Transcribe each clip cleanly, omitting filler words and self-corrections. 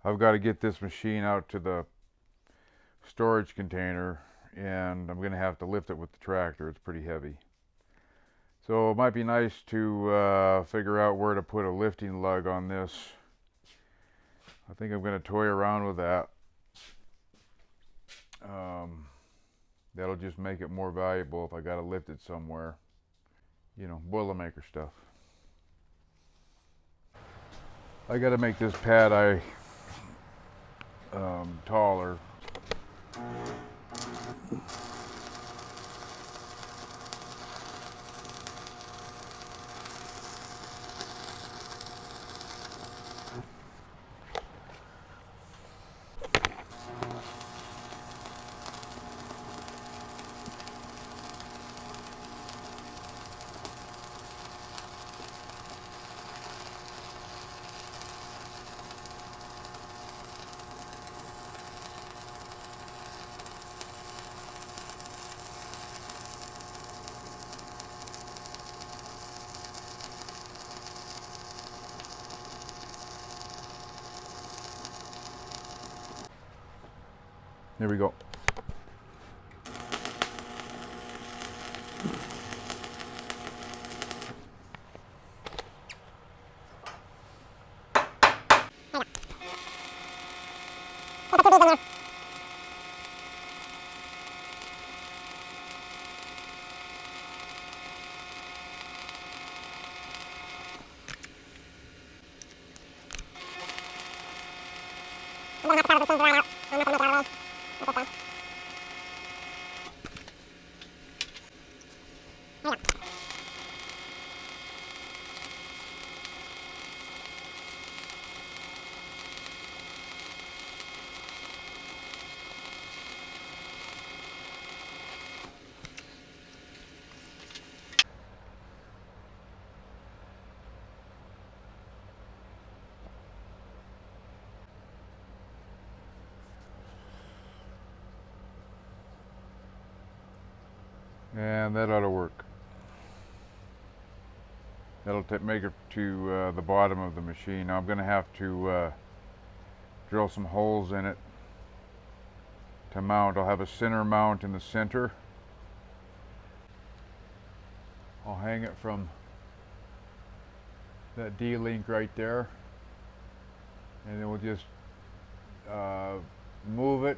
I've got to get this machine out to the storage container, and I'm going to have to lift it with the tractor. It's pretty heavy. So it might be nice to figure out where to put a lifting lug on this. I think I'm going to toy around with that. That'll just make it more valuable if I got to lift it somewhere. You know, Boilermaker stuff. I got to make this pad eye taller. There we go. And that ought to work. That'll make it to the bottom of the machine. Now I'm going to have to drill some holes in it to mount. I'll have a center mount in the center. I'll hang it from that D-link right there, and then we'll just move it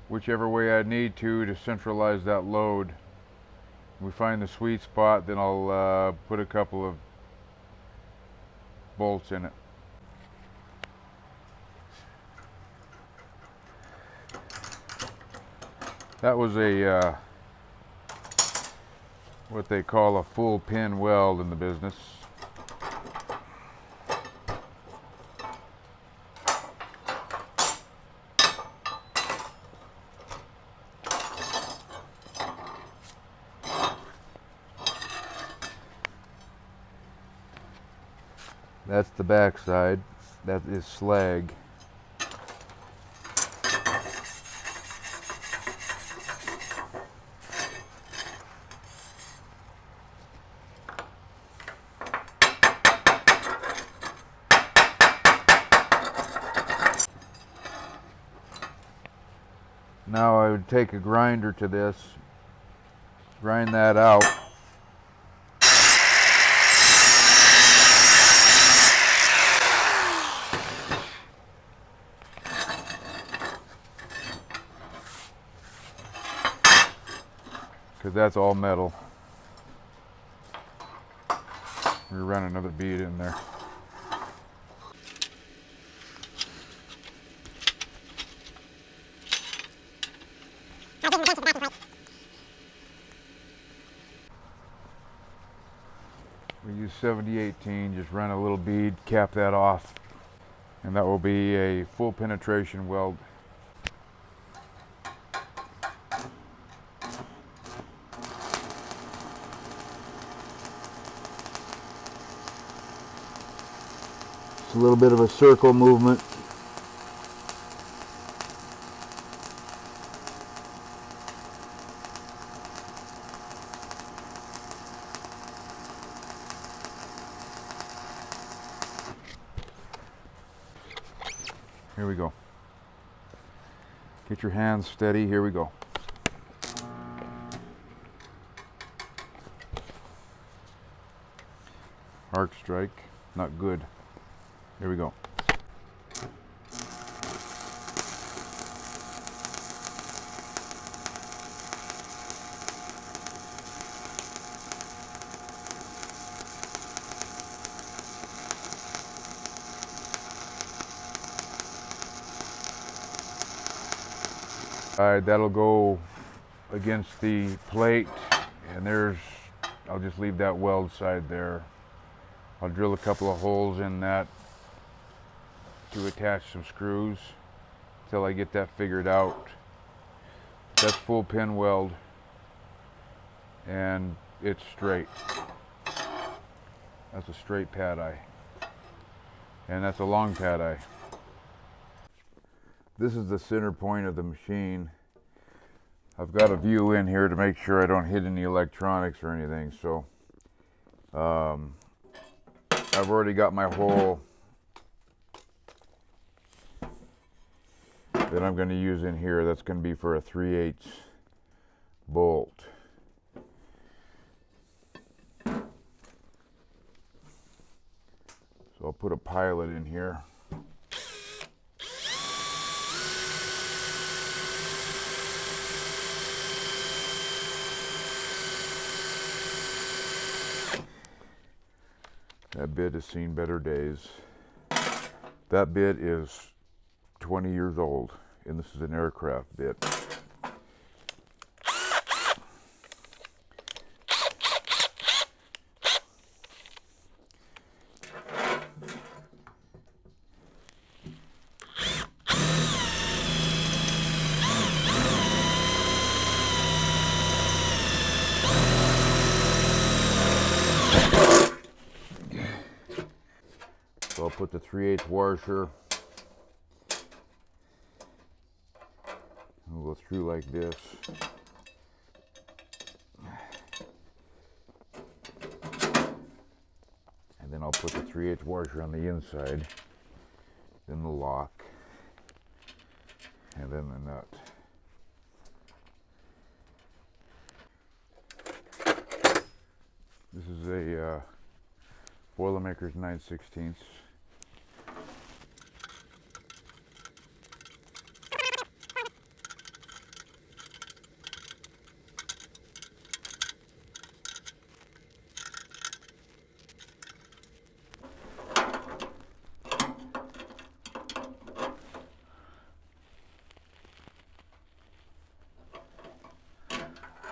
whichever way I need to centralize that load. When we find the sweet spot, then I'll put a couple of bolts in it. That was a what they call a full pin weld in the business. That's the back side. That is slag. Now I would take a grinder to this, grind that out. Because that's all metal. We run another bead in there. We use 7018, just run a little bead, cap that off, and that will be a full penetration weld. A little bit of a circle movement. Here we go. Get your hands steady. Here we go. Arc strike, not good. Here we go. Alright, that'll go against the plate, and I'll just leave that weld side there. I'll drill a couple of holes in that to attach some screws till I get that figured out. That's full pin weld, and it's straight. That's a straight pad eye, and that's a long pad eye. This is the center point of the machine. I've got a view in here to make sure I don't hit any electronics or anything, so I've already got my hole that I'm going to use in here. That's going to be for a 3/8 bolt. So I'll put a pilot in here. That bit has seen better days. That bit is 20 years old, and this is an aircraft bit. So I'll put the 3/8 washer. We'll go through like this. And then I'll put the 3/8 washer on the inside. Then the lock. And then the nut. This is a Boilermaker's 9/16.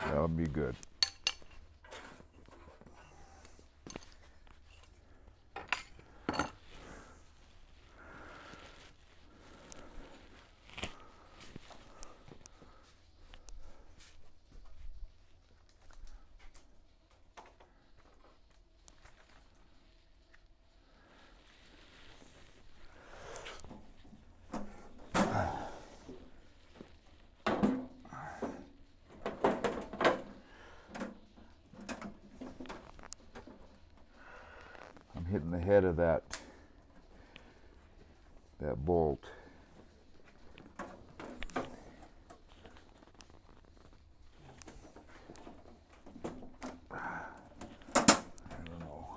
That'll be good. Hitting the head of that bolt. I don't know.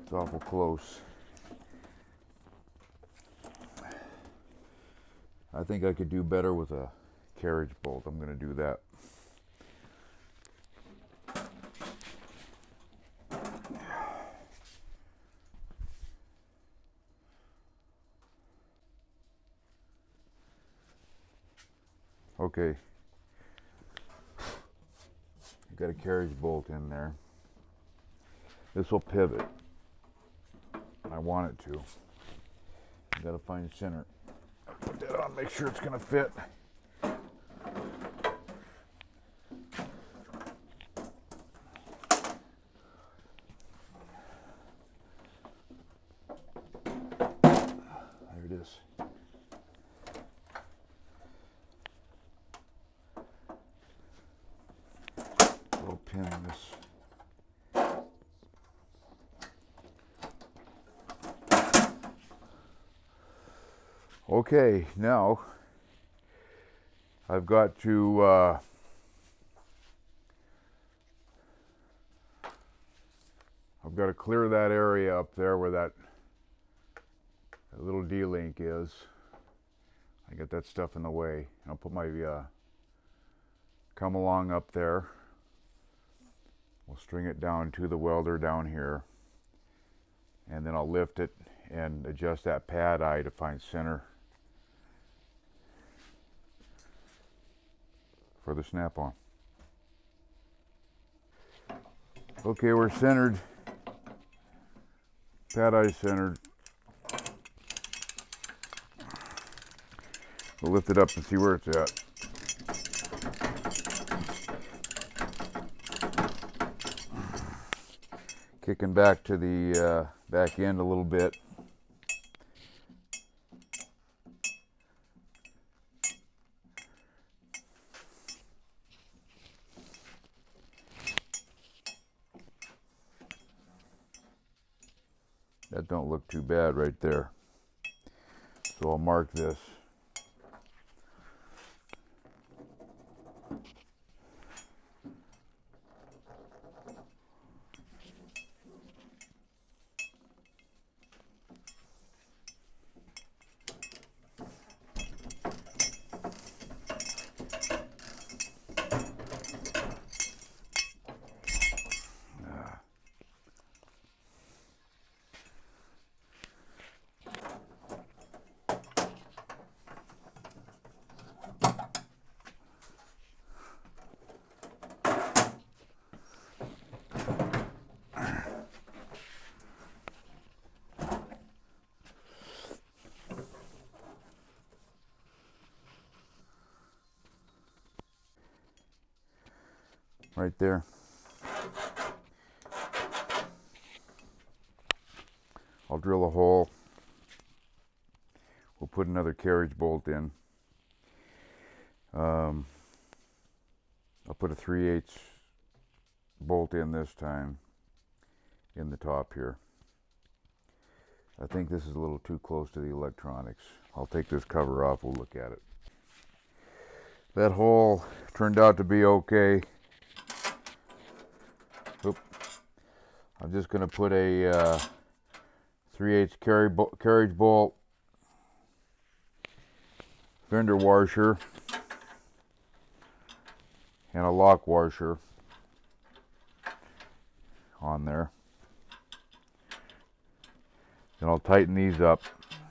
It's awful close. I think I could do better with a carriage bolt. I'm going to do that. Okay, got a carriage bolt in there. This will pivot. I want it to. I gotta find center. Put that on, make sure it's gonna fit. There it is. We'll pin this. Okay, now I've got to clear that area up there where that little D-link is. I got that stuff in the way. I'll put my come along up there. We'll string it down to the welder down here, and then I'll lift it and adjust that pad eye to find center for the snap-on. Okay, we're centered. Pad eye centered. We'll lift it up and see where it's at. Kicking back to the back end a little bit. That don't look too bad right there. So I'll mark this. Right there. I'll drill a hole. We'll put another carriage bolt in. I'll put a 3/8 bolt in this time in the top here. I think this is a little too close to the electronics. I'll take this cover off, we'll look at it. That hole turned out to be okay. Oop. I'm just going to put a 3/8 carriage bolt, fender washer, and a lock washer on there. Then I'll tighten these up.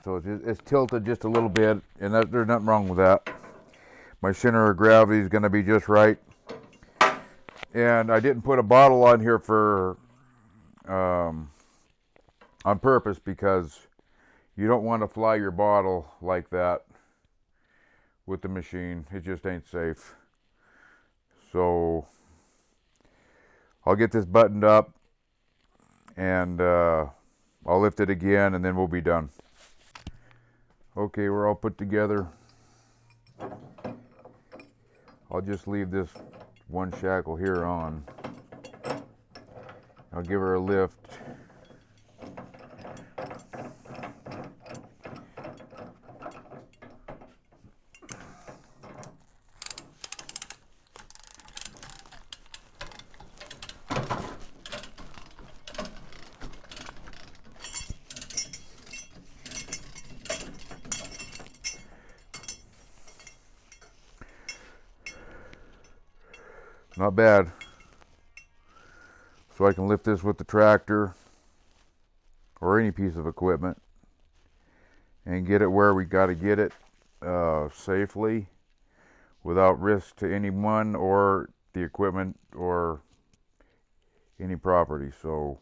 So it's tilted just a little bit, and there's nothing wrong with that. My center of gravity is going to be just right. And I didn't put a bottle on here for on purpose, because you don't want to fly your bottle like that with the machine. It just ain't safe. So I'll get this buttoned up, and I'll lift it again, and then we'll be done. Okay, we're all put together. I'll just leave this one shackle here on. I'll give her a lift. Not bad. So I can lift this with the tractor or any piece of equipment and get it where we got to get it safely, without risk to anyone or the equipment or any property. So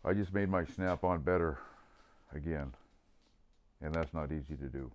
I just made my snap-on better again, and that's not easy to do.